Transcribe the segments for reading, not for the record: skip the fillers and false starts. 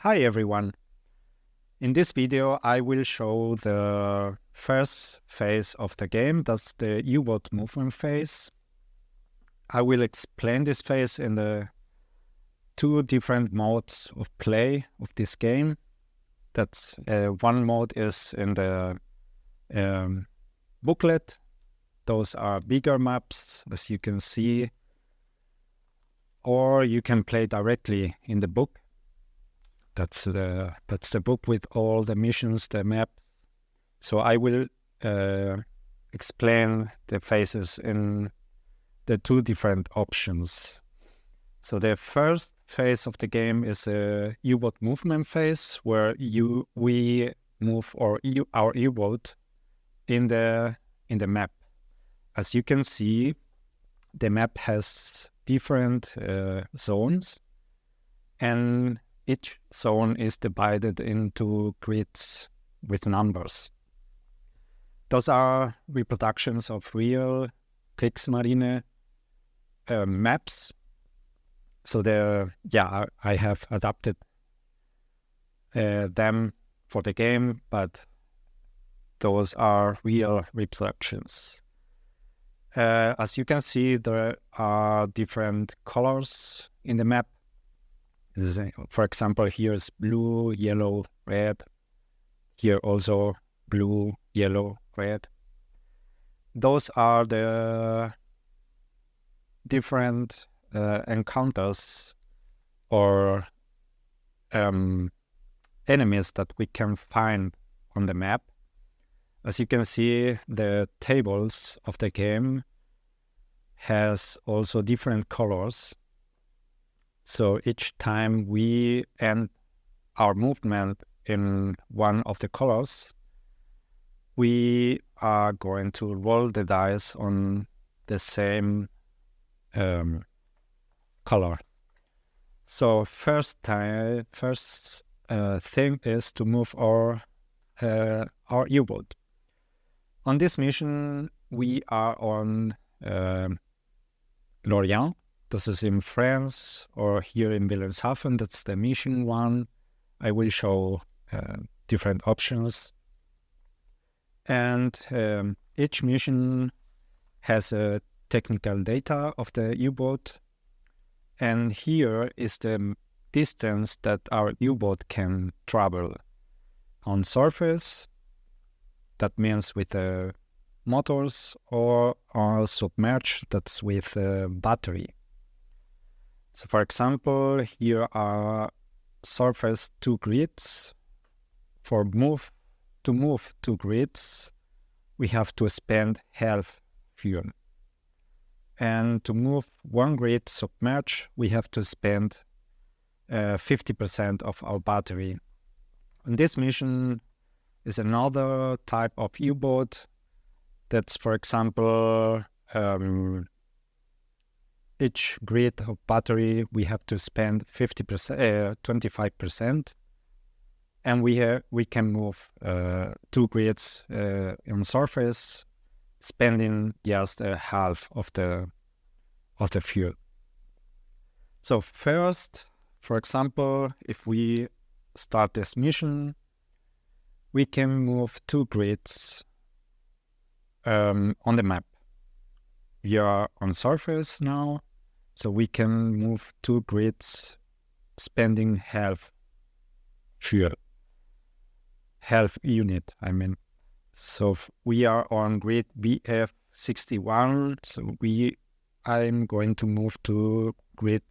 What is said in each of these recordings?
Hi everyone. In this video I will show the first phase of the game, that's the U-boat movement phase. I will explain this phase in the two different modes of play of this game. That's one mode is in the booklet. Those are bigger maps, as you can see, or you can play directly in the book. That's the book with all the missions, the maps. So I will explain the phases in the two different options. So the first phase of the game is a U-boat movement phase, where we move our U-boat in the map. As you can see, the map has different zones, and each zone is divided into grids with numbers. Those are reproductions of real Kriegsmarine maps. So I have adapted them for the game, but those are real reproductions. As you can see, there are different colors in the map. For example, here is blue, yellow, red. Here also blue, yellow, red. Those are the different encounters or enemies that we can find on the map. As you can see, the tables of the game has also different colors. So each time we end our movement in one of the colors, we are going to roll the dice on the same color. So first thing is to move our U-boat. On this mission, we are on Lorient. This is in France, or here in Wilhelmshaven. That's the mission one. I will show different options. And each mission has a technical data of the U-boat. And here is the distance that our U-boat can travel. On surface, that means with the motors, or on submerged, that's with a battery. So for example, here are surface two grids. To move two grids, we have to spend half fuel. And to move one grid submerged, we have to spend 50% of our battery. And this mission is another type of U-boat. That's, for example, each grid of battery, we have to spend 25%, and we can move two grids on surface, spending just half of the fuel. So first, for example, if we start this mission, we can move two grids on the map. We are on surface now, so we can move two grids, spending half fuel, half unit, I mean. So we are on grid BF61, so I'm going to move to grid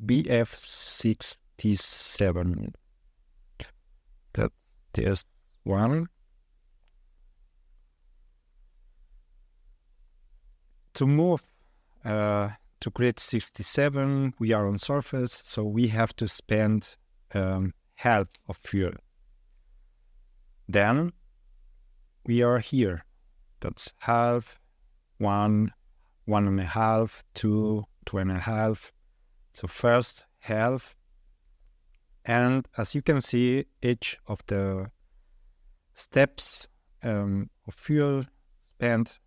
BF67. That's this one. To move to grid 67, we are on surface, so we have to spend half of fuel. Then we are here. That's half, 1, 1.5, 2, 2.5. So first half. And as you can see, each of the steps of fuel spent,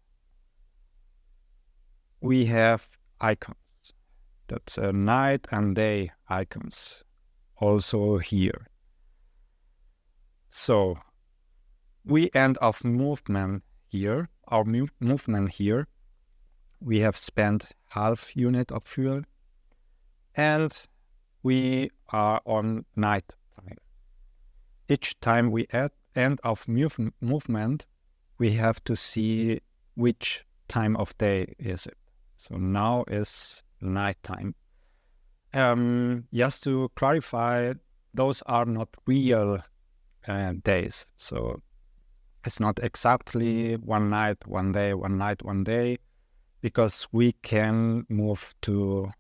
we have icons. That's night and day icons. also here. So we end of movement here, our movement here. We have spent half unit of fuel, and we are on night time. Each time we end of movement, we have to see which time of day is it. So now is night time. Just to clarify, those are not real days. So it's not exactly one night, one day, one night, one day, because we can move to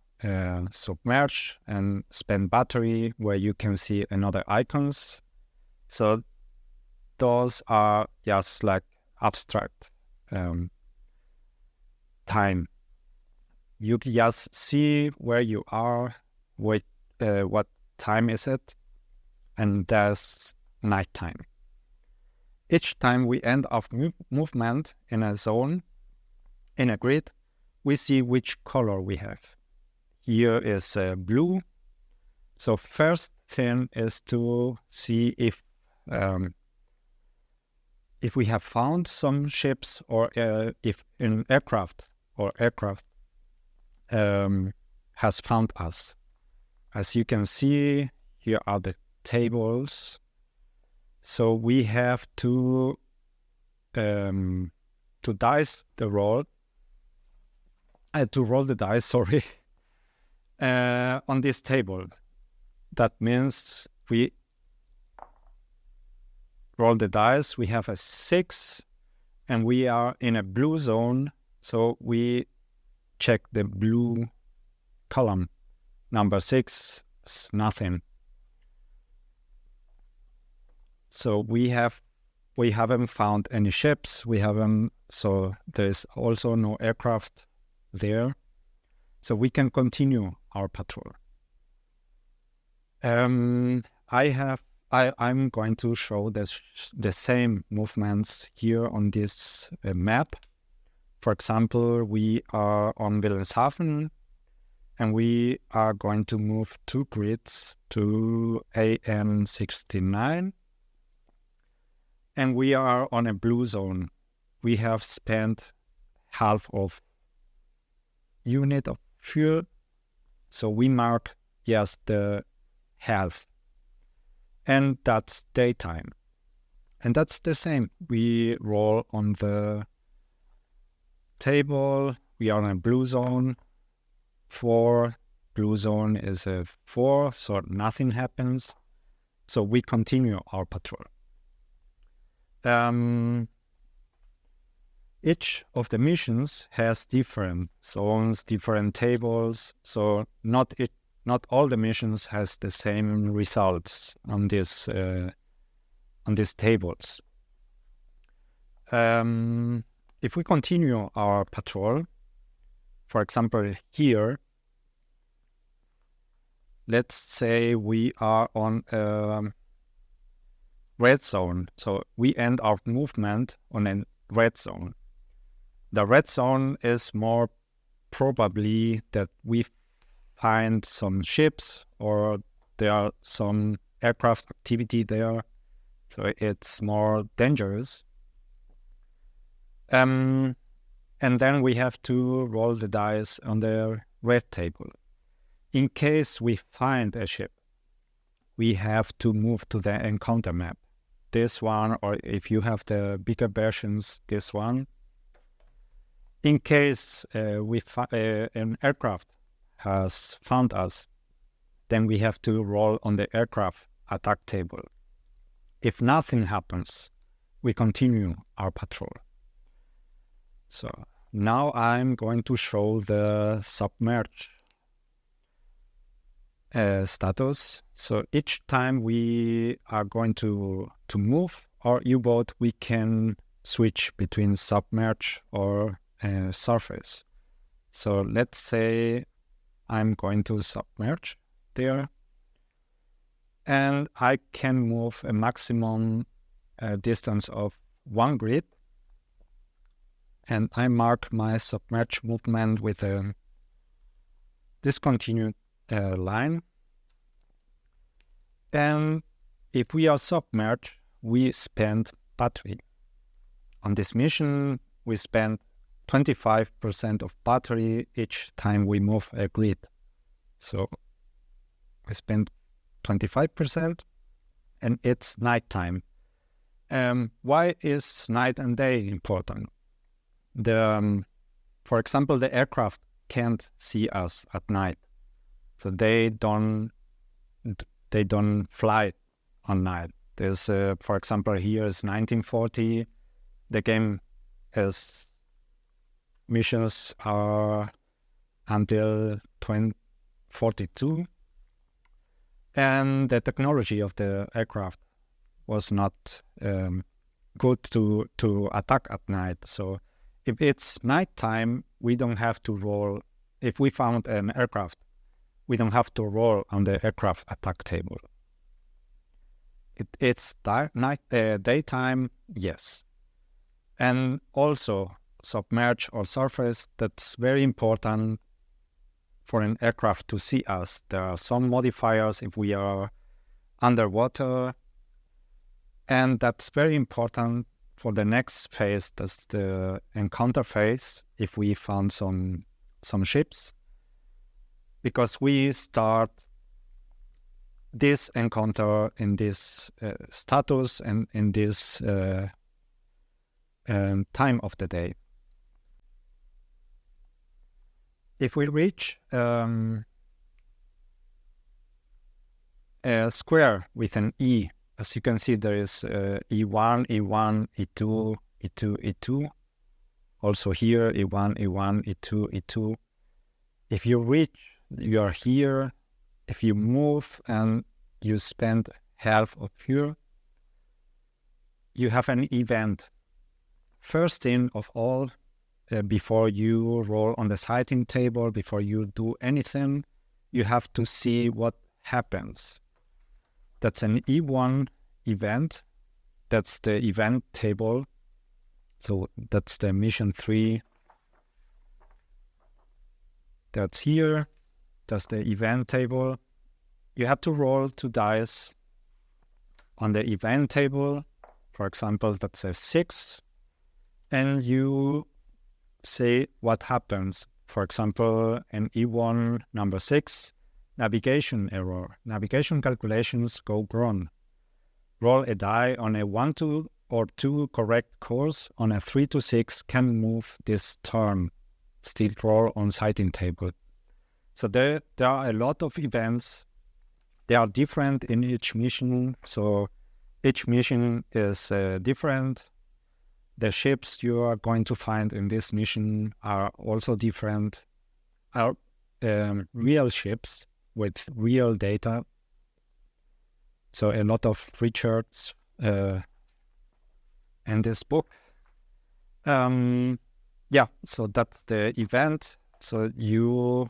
submerge and spend battery where you can see another icons. So those are just like abstract time. You just see where you are, what time is it, and that's nighttime. Each time we end of movement in a zone, in a grid, we see which color we have. Here is blue. So first thing is to see if we have found some ships, or if an aircraft has found us. As you can see, here are the tables. So we have to dice the roll, to roll the dice, sorry, on this table. That means we roll the dice, we have a 6, and we are in a blue zone, so we check the blue column. Number 6 is nothing. So we haven't found any ships, so there's also no aircraft there. So we can continue our patrol. I'm going to show the same movements here on this map. For example, we are on Wilhelmshaven, and we are going to move 2 grids to AM69. And we are on a blue zone. We have spent half of unit of fuel. So we mark, yes, the half. And that's daytime. And that's the same. We roll on the table. We are in a blue zone. 4. Blue zone is a 4, so nothing happens. So we continue our patrol. Each of the missions has different zones, different tables. So not all the missions has the same results on these tables. If we continue our patrol, for example, here, let's say we are on a red zone. So we end our movement on a red zone. The red zone is more probably that we find some ships, or there are some aircraft activity there. So it's more dangerous. And then we have to roll the dice on the red table. In case we find a ship, we have to move to the encounter map. This one, or if you have the bigger versions, this one. In case an aircraft has found us, then we have to roll on the aircraft attack table. If nothing happens, we continue our patrol. So now I'm going to show the submerge status. So each time we are going to move our U-boat, we can switch between submerge or surface. So let's say I'm going to submerge there, and I can move a maximum distance of 1 grid, and I mark my submerge movement with a discontinued line. And if we are submerged, we spend battery. On this mission, we spend 25% of battery each time we move a grid. So we spend 25%, and it's nighttime. Why is night and day important? For example, the aircraft can't see us at night, so they don't fly on night. There's, for example, here is 1940. The game has missions are until 2042, and the technology of the aircraft was not good to attack at night. So if it's nighttime, we don't have to roll. If we found an aircraft, we don't have to roll on the aircraft attack table. It's daytime, yes. And also submerged or surface, that's very important for an aircraft to see us. There are some modifiers if we are underwater, and that's very important for the next phase. That's the encounter phase, if we found some ships, because we start this encounter in this status and in this time of the day. If we reach a square with an E, as you can see, there is E1, E1, E2, E2, E2. Also here, E1, E1, E2, E2. If you reach, you are here. If you move and you spend half of here, you have an event. First thing of all, before you roll on the sighting table, before you do anything, you have to see what happens. That's an E1 event. That's the event table. So that's the mission 3. That's here. That's the event table. You have to roll 2 dice on the event table. For example, that's a 6. And you say what happens. For example, an E1 number 6, navigation error. Navigation calculations go wrong. Roll a die on a 1, 2, or 2 correct course. On a 3 to 6 can move this turn. Still roll on sighting table. So there are a lot of events. They are different in each mission. So each mission is different. The ships you are going to find in this mission are also different. Are real ships with real data. So a lot of research in this book. So that's the event. So you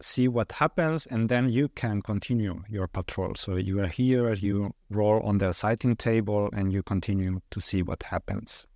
see what happens, and then you can continue your patrol. So you are here, you roll on the sighting table, and you continue to see what happens.